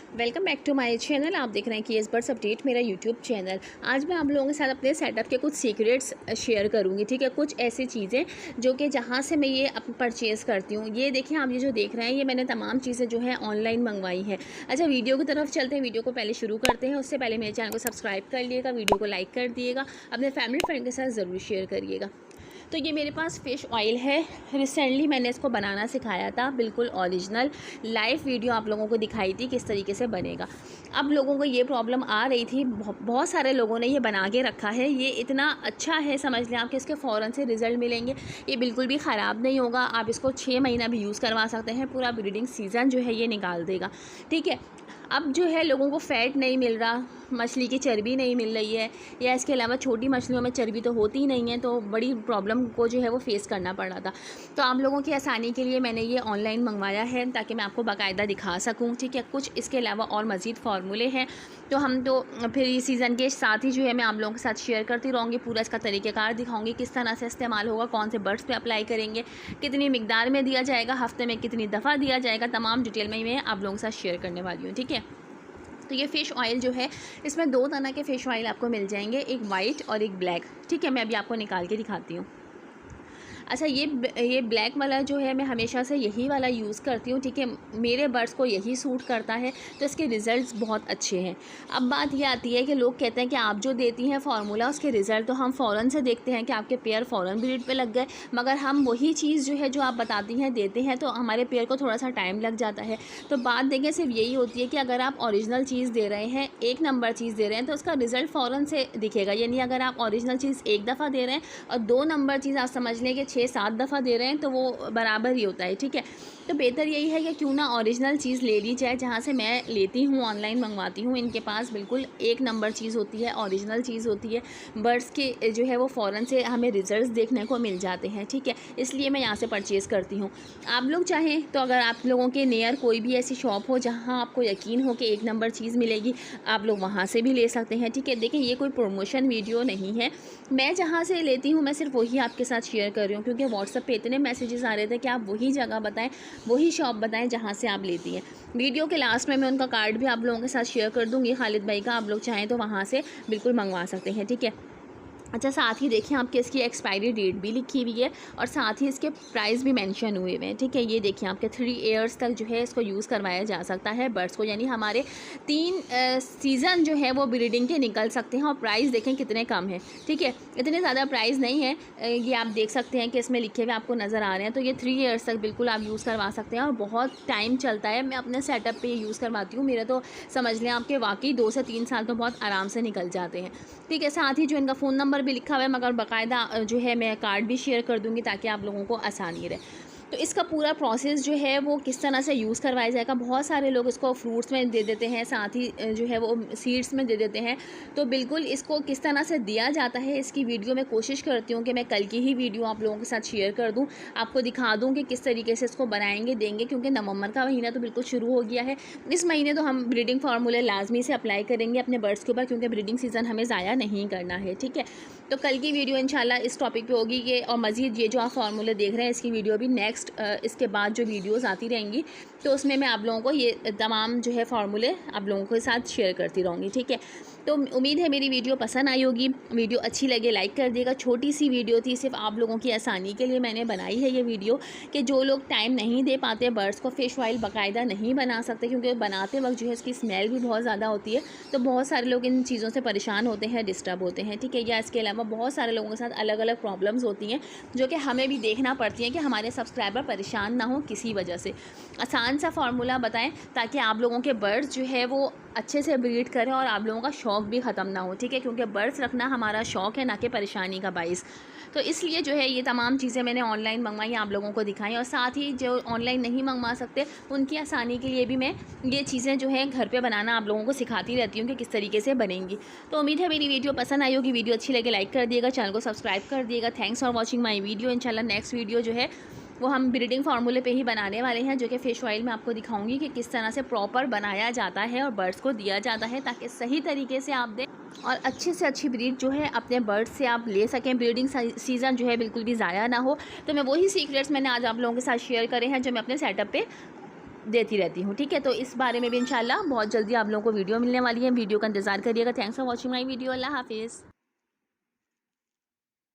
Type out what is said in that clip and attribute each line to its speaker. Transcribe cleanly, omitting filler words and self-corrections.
Speaker 1: Welcome back to my channel. आप देख रहे हैं केएस बर्ड्स अपडेट, मेरा यूट्यूब चैनल। आज मैं आप लोगों के साथ अपने सेटअप के कुछ सीक्रेट्स शेयर करूंगी। ठीक है, कुछ ऐसी चीज़ें जो कि जहां से मैं ये परचेज़ करती हूँ। ये देखिए, आप ये जो देख रहे हैं, ये मैंने तमाम चीज़ें जो है ऑनलाइन मंगवाई हैं। अच्छा, वीडियो की तरफ चलते हैं। वीडियो को पहले शुरू करते हैं। उससे पहले मेरे चैनल को सब्सक्राइब कर लिएगा, वीडियो को लाइक कर दिएगा, अपने फैमिली फ्रेंड के साथ ज़रूर शेयर करिएगा। तो ये मेरे पास फ़िश ऑयल है। रिसेंटली मैंने इसको बनाना सिखाया था, बिल्कुल ओरिजिनल लाइव वीडियो आप लोगों को दिखाई थी किस तरीके से बनेगा। अब लोगों को ये प्रॉब्लम आ रही थी, बहुत सारे लोगों ने ये बना के रखा है। ये इतना अच्छा है, समझ लें आप कि इसके फ़ौरन से रिज़ल्ट मिलेंगे। ये बिल्कुल भी ख़राब नहीं होगा। आप इसको 6 महीना भी यूज़ करवा सकते हैं, पूरा ब्रीडिंग सीज़न जो है ये निकाल देगा। ठीक है, अब जो है लोगों को फ़ैट नहीं मिल रहा, मछली की चर्बी नहीं मिल रही है, या इसके अलावा छोटी मछलियों में चर्बी तो होती ही नहीं है, तो बड़ी प्रॉब्लम को जो है वो फेस करना पड़ रहा था। तो आप लोगों की आसानी के लिए मैंने ये ऑनलाइन मंगवाया है, ताकि मैं आपको बाकायदा दिखा सकूं। ठीक है, कुछ इसके अलावा और मज़ीद फार्मूले हैं, तो हम तो फिर इस सीज़न के साथ ही जो है मैं आप लोगों के साथ शेयर करती रहूँगी। पूरा इसका तरीक़ेकार दिखाऊँगी, किस तरह से इस्तेमाल होगा, कौन से बर्ड्स पे अप्लाई करेंगे, कितनी मिकदार में दिया जाएगा, हफ्ते में कितनी दफ़ा दिया जाएगा, तमाम डिटेल में मैं आप लोगों के साथ शेयर करने वाली हूँ। ठीक है, तो ये फ़िश ऑयल जो है, इसमें 2 तरह के फ़िश ऑयल आपको मिल जाएंगे, एक वाइट और एक ब्लैक। ठीक है, मैं अभी आपको निकाल के दिखाती हूँ। अच्छा, ये ब्लैक वाला जो है मैं हमेशा से यही वाला यूज़ करती हूँ। ठीक है, मेरे बर्ड्स को यही सूट करता है, तो इसके रिज़ल्ट्स बहुत अच्छे हैं। अब बात ये आती है कि लोग कहते हैं कि आप जो देती हैं फार्मूला, उसके रिज़ल्ट तो हम फ़ौरन से देखते हैं कि आपके पेयर फ़ौरन ब्रीड पे लग गए, मगर हम वही चीज़ जो है जो आप बताती हैं देते हैं, तो हमारे पेयर को थोड़ा सा टाइम लग जाता है। तो बात देखें सिर्फ यही होती है कि अगर आप ओरिजिनल चीज़ दे रहे हैं, 1 नंबर चीज़ दे रहे हैं, तो उसका रिज़ल्ट फ़ौरन से दिखेगा। यानी अगर आप ओरिजिनल चीज़ 1 दफ़ा दे रहे हैं और 2 नंबर चीज़ आप समझ लें कि 6-7 दफ़ा दे रहे हैं, तो वो बराबर ही होता है। ठीक है, तो बेहतर यही है कि क्यों ना ओरिजिनल चीज़ ले ली जाए, जहाँ से मैं लेती हूँ, ऑनलाइन मंगवाती हूँ। इनके पास बिल्कुल 1 नंबर चीज़ होती है, ओरिजिनल चीज़ होती है। बर्ड्स के जो है वो फ़ौरन से हमें रिजल्ट्स देखने को मिल जाते हैं। ठीक है, इसलिए मैं यहाँ से परचेज़ करती हूँ। आप लोग चाहें तो अगर आप लोगों के नियर कोई भी ऐसी शॉप हो जहाँ आपको यकीन हो कि 1 नंबर चीज़ मिलेगी, आप लोग वहाँ से भी ले सकते हैं। ठीक है, देखिए ये कोई प्रमोशन वीडियो नहीं है, मैं जहाँ से लेती हूँ मैं सिर्फ वही आपके साथ शेयर कर रही हूँ, क्योंकि व्हाट्सएप पे इतने मैसेजेस आ रहे थे कि आप वही जगह बताएं, वही शॉप बताएं जहाँ से आप लेती हैं। वीडियो के लास्ट में मैं उनका कार्ड भी आप लोगों के साथ शेयर कर दूँगी, खालिद भाई का। आप लोग चाहें तो वहाँ से बिल्कुल मंगवा सकते हैं। ठीक है, अच्छा, साथ ही देखिए आपके इसकी एक्सपायरी डेट भी लिखी हुई है और साथ ही इसके प्राइस भी मेंशन हुए हुए हैं। ठीक है, ये देखिए आपके 3 ईयर्स तक जो है इसको यूज़ करवाया जा सकता है बर्ड्स को, यानी हमारे 3 सीज़न जो है वो ब्रीडिंग के निकल सकते हैं। और प्राइस देखें कितने कम है। ठीक है, इतने ज़्यादा प्राइस नहीं है। ये आप देख सकते हैं कि इसमें लिखे हुए आपको नज़र आ रहे हैं। तो ये 3 ईयर्स तक बिल्कुल आप यूज़ करवा सकते हैं और बहुत टाइम चलता है। मैं अपने सेटअप पर यूज़ करवाती हूँ, मेरा तो समझ लें आपके वाकई 2 से 3 साल तो बहुत आराम से निकल जाते हैं। ठीक है, साथ ही जो इनका फ़ोन नंबर भी लिखा हुआ है, मगर बाकायदा जो है मैं कार्ड भी शेयर कर दूँगी ताकि आप लोगों को आसानी रहे। तो इसका पूरा प्रोसेस जो है वो किस तरह से यूज़ करवाया जाएगा, बहुत सारे लोग इसको फ्रूट्स में दे देते हैं, साथ ही जो है वो सीड्स में दे देते हैं। तो बिल्कुल इसको किस तरह से दिया जाता है, इसकी वीडियो मैं कोशिश करती हूँ कि मैं कल की ही वीडियो आप लोगों के साथ शेयर कर दूँ, आपको दिखा दूँ कि किस तरीके से इसको बनाएंगे देंगे। क्योंकि नवंबर का महीना तो बिल्कुल शुरू हो गया है। इस महीने तो हम ब्रीडिंग फार्मूले लाजमी से अप्लाई करेंगे अपने बर्ड्स के ऊपर, क्योंकि ब्रीडिंग सीज़न हमें ज़ाया नहीं करना है। ठीक है, तो कल की वीडियो इंशाल्लाह इस टॉपिक पे होगी ये, और मज़ीद ये जो आप फार्मूले देख रहे हैं इसकी वीडियो भी नेक्स्ट इसके बाद जो वीडियोस आती रहेंगी, तो उसमें मैं आप लोगों को ये तमाम जो है फार्मूले आप लोगों के साथ शेयर करती रहूँगी। ठीक है, तो उम्मीद है मेरी वीडियो पसंद आई होगी। वीडियो अच्छी लगे लाइक कर दिएगा। छोटी सी वीडियो थी, सिर्फ आप लोगों की आसानी के लिए मैंने बनाई है ये वीडियो, कि जो लोग टाइम नहीं दे पाते, बर्ड्स को फ़िश ऑयल बाकायदा नहीं बना सकते, क्योंकि बनाते वक्त जो है इसकी स्मेल भी बहुत ज़्यादा होती है, तो बहुत सारे लोग इन चीज़ों से परेशान होते हैं, डिस्टर्ब होते हैं। ठीक है, या इसके अलावा बहुत सारे लोगों के साथ अलग अलग प्रॉब्लम्स होती हैं, जो कि हमें भी देखना पड़ती हैं कि हमारे सब्सक्राइबर परेशान ना हो किसी वजह से। आसान सा फार्मूला बताएं ताकि आप लोगों के बर्ड्स जो है वो अच्छे से ब्रीड करें और आप लोगों का शौक़ भी ख़त्म ना हो। ठीक है, क्योंकि बर्ड्स रखना हमारा शौक़ है, ना कि परेशानी का बाइस। तो इसलिए जो है ये तमाम चीज़ें मैंने ऑनलाइन मंगवाई, आप लोगों को दिखाई, और साथ ही जो ऑनलाइन नहीं मंगवा सकते उनकी आसानी के लिए भी मैं ये चीज़ें जो है घर पे बनाना आप लोगों को सिखाती रहती हूँ कि किस तरीके से बनेंगी। तो उम्मीद है मेरी वीडियो पसंद आई होगी। वीडियो अच्छी लगे लाइक कर दिएगा, चैनल को सब्सक्राइब कर दिएगा। Thanks for watching my video. इंशाल्लाह नेक्स्ट वीडियो जो है वो हम ब्रीडिंग फार्मूले पे ही बनाने वाले हैं, जो कि फ़िश ऑयल में आपको दिखाऊंगी कि किस तरह से प्रॉपर बनाया जाता है और बर्ड्स को दिया जाता है, ताकि सही तरीके से आप दें और अच्छी से अच्छी ब्रीड जो है अपने बर्ड्स से आप ले सकें, ब्रीडिंग सीज़न जो है बिल्कुल भी ज़ाया ना हो। तो मैं वही सीक्रेट्स मैंने आज आप लोगों के साथ शेयर करे हैं जो मैं अपने सेटअप पे देती रहती हूँ, ठीक है। तो इस बारे में भी इंशाल्लाह बहुत जल्दी आप लोगों को वीडियो मिलने वाली है, वीडियो का इंतज़ार करिएगा। Thanks for watching my video. अल्लाह हाफ़िज़।